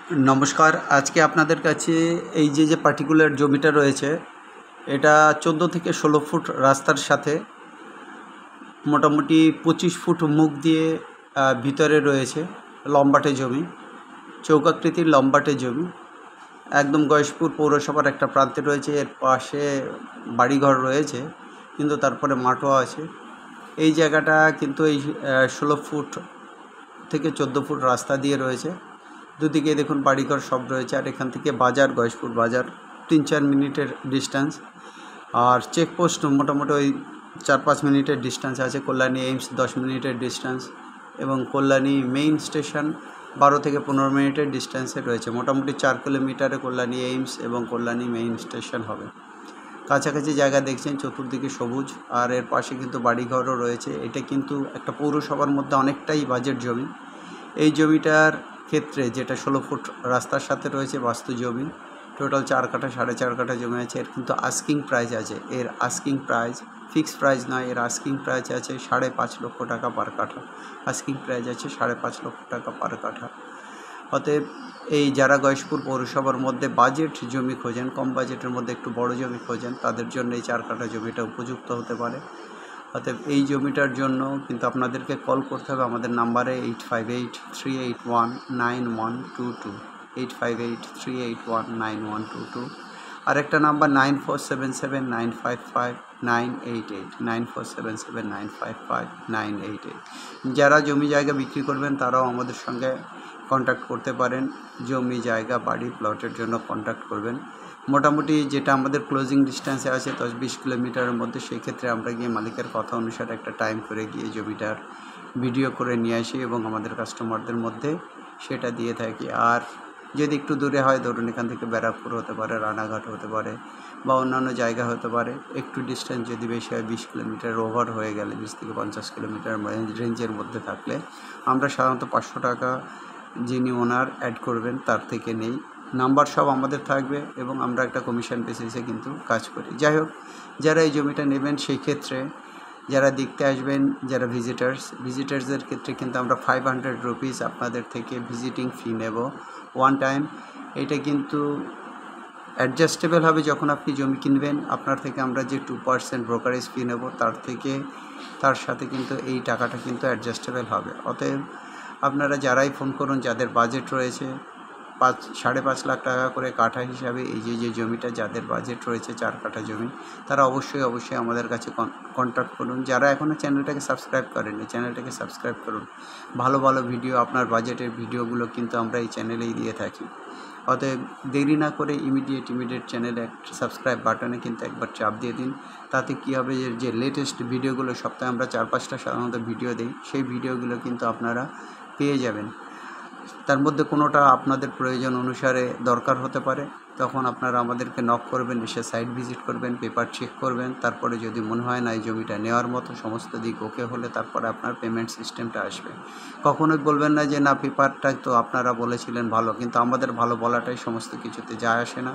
নমস্কার। আজকে আপনাদের কাছে এই যে পার্টিকুলার জমিটা রয়েছে, এটা 14 থেকে 16 ফুট রাস্তার সাথে মোটামুটি 25 ফুট মুখ দিয়ে ভিতরে রয়েছে। লম্বাটে জমি, চৌকাকৃতির লম্বাটে জমি, একদম গয়েশপুর পৌরসভার একটা প্রান্তে রয়েছে। এর পাশে বাড়িঘর রয়েছে, কিন্তু তারপরে মাঠও আছে। এই জায়গাটা কিন্তু এই 16 ফুট থেকে 14 ফুট রাস্তা দিয়ে রয়েছে। দুদিকে দেখুন বাড়িঘর সব রয়েছে। আর এখান থেকে বাজার, গয়েশপুর বাজার 3-4 মিনিটের ডিস্টেন্স। আর চেকপোস্ট মোটামুটি ওই 4-5 মিনিটের ডিস্টেন্স আছে। কল্যাণী এইমস 10 মিনিটের ডিস্টেন্স, এবং কল্যাণী মেইন স্টেশন 12 থেকে 15 মিনিটের ডিস্টেন্সে রয়েছে। মোটামুটি 4 কিলোমিটারে কল্যাণী এইমস এবং কল্যাণী মেইন স্টেশন হবে। কাছাকাছি জায়গা দেখছেন, চতুর্দিকে সবুজ। আর এর পাশে কিন্তু বাড়িঘরও রয়েছে। এটা কিন্তু একটা পৌরসভার মধ্যে অনেকটাই বাজেট জমি। এই জমিটার ক্ষেত্রে যেটা 16 ফুট রাস্তার সাথে রয়েছে বাস্তু জমি, টোটাল 4 কাঠা 4.5 কাঠা জমি আছে। এর কিন্তু আস্কিং প্রাইস আছে, এর আস্কিং প্রাইস ফিক্সড প্রাইস নয়, এর আস্কিং প্রাইস আছে 5.5 লক্ষ টাকা পার কাঠা। আস্কিং প্রাইস আছে 5.5 লক্ষ টাকা পার কাঠা। অতএব এই যারা গয়েশপুর পৌরসভার মধ্যে বাজেট জমি খোঁজেন, কম বাজেটের মধ্যে একটু বড় জমি খোঁজেন, তাদের জন্য এই 4 কাঠা জমিটা উপযুক্ত হতে পারে। অতএব এই জমিটার জন্য কিন্তু আপনাদেরকে কল করতে হবে আমাদের নাম্বারে 8583819122, 8583819122। আরেকটা নাম্বার 9477955988, 9477955988। যারা জমি জায়গা বিক্রি করবেন তারাও আমাদের সঙ্গে কন্ট্যাক্ট করতে পারেন। জমি জায়গা বাড়ি প্লটের জন্য কন্ট্যাক্ট করবেন। মোটামুটি যেটা আমাদের ক্লোজিং ডিস্টেন্সে আছে 10-20 কিলোমিটারের মধ্যে, সেই ক্ষেত্রে আমরা গিয়ে মালিকের কথা অনুসারে একটা টাইম করে গিয়ে জমিটার ভিডিও করে নিয়ে আসি এবং আমাদের কাস্টমারদের মধ্যে সেটা দিয়ে থাকি। আর যদি একটু দূরে হয়, ধরুন এখান থেকে ব্যারাকপুর হতে পারে, রানাঘাট হতে পারে, বা অন্যান্য জায়গা হতে পারে, একটু ডিস্টেন্স যদি বেশি হয়, 20 কিলোমিটার ওভার হয়ে গেলে, 20 থেকে 50 কিলোমিটার রেঞ্জের মধ্যে থাকলে আমরা সাধারণত 500 টাকা যিনি ওনার অ্যাড করবেন তার থেকে নেই। নাম্বার সব আমাদের থাকবে এবং আমরা একটা কমিশন বেসিসে কিন্তু কাজ করি। যাই হোক, যারা এই জমিটা নেবেন সেই ক্ষেত্রে যারা দেখতে আসবেন, যারা ভিজিটার্সদের ক্ষেত্রে কিন্তু আমরা 500 রুপিস আপনাদের থেকে ভিজিটিং ফি নেব ওয়ান টাইম। এটা কিন্তু অ্যাডজাস্টেবল হবে যখন আপনি জমি কিনবেন। আপনার থেকে আমরা যে 2% ব্রোকারেজ ফি নেব তার সাথে কিন্তু এই টাকাটা কিন্তু অ্যাডজাস্টেবল হবে। অতএব আপনারা যারাই ফোন করুন, যাদের বাজেট রয়েছে 5.5 লাখ টাকা করে কাঠা হিসাবে, এই যে জমিটা যাদের বাজেট রয়েছে 4 কাঠা জমি, তারা অবশ্যই আমাদের কাছে কন্ট্যাক্ট করুন। যারা এখনও চ্যানেলটাকে সাবস্ক্রাইব করেননি, চ্যানেলটাকে সাবস্ক্রাইব করুন। ভালো ভালো ভিডিও, আপনার বাজেটের ভিডিওগুলো কিন্তু আমরা এই চ্যানেলেই দিয়ে থাকি। অতএব দেরি না করে ইমিডিয়েট চ্যানেলে একটা সাবস্ক্রাইব বাটনে কিন্তু একবার চাপ দিয়ে দিন। তাতে কী হবে, যে লেটেস্ট ভিডিওগুলো সপ্তাহে আমরা 4-5টা সাধারণত ভিডিও দিই, সেই ভিডিওগুলো কিন্তু আপনারা পেয়ে যাবেন। তার মধ্যে কোনোটা আপনাদের প্রয়োজন অনুসারে দরকার হতে পারে, তখন আপনারা আমাদেরকে নক করবেন, এসে সাইট ভিজিট করবেন, পেপার চেক করবেন। তারপরে যদি মনে হয় না এই জমিটা নেওয়ার মতো, সমস্ত দিক ওকে হলে তারপরে আপনার পেমেন্ট সিস্টেমটা আসবে। কখনোই বলবেন না যে না, পেপারটা তো আপনারা বলেছিলেন ভালো, কিন্তু আমাদের ভালো বলাটাই সমস্ত কিছুতে যায় আসে না।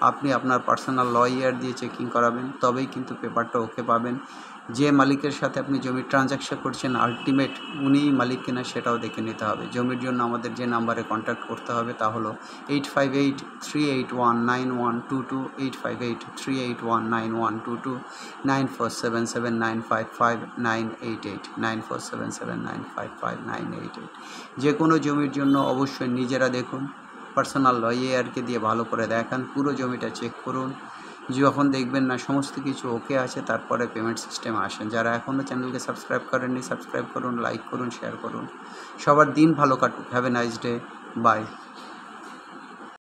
আপনি আপনার পার্সোনাল লয়ার দিয়ে চেকিং করাবেন, তবেই কিন্তু পেপারটা ওকে পাবেন। যে মালিকের সাথে আপনি জমির ট্রানজ্যাকশন করছেন, আলটিমেট উনিই মালিক কিনা সেটাও দেখে নিতে হবে। জমির জন্য আমাদের যে নাম্বারে কন্ট্যাক্ট করতে হবে তা হলো 8583819122, 8583819122, 9477955988, 9477955988। যে কোনো জমির জন্য অবশ্যই নিজেরা দেখুন, পার্সোনাল লয়ারকে দিয়ে ভালো করে দেখান, পুরো জমিটা চেক করুন। যখন দেখবেন না সমস্ত কিছু ওকে আছে, তারপরে পেমেন্ট সিস্টেমে আসেন। যারা এখনও চ্যানেলকে সাবস্ক্রাইব করেননি, সাবস্ক্রাইব করুন, লাইক করুন, শেয়ার করুন। সবার দিন ভালো কাটুক। Have a nice day. By.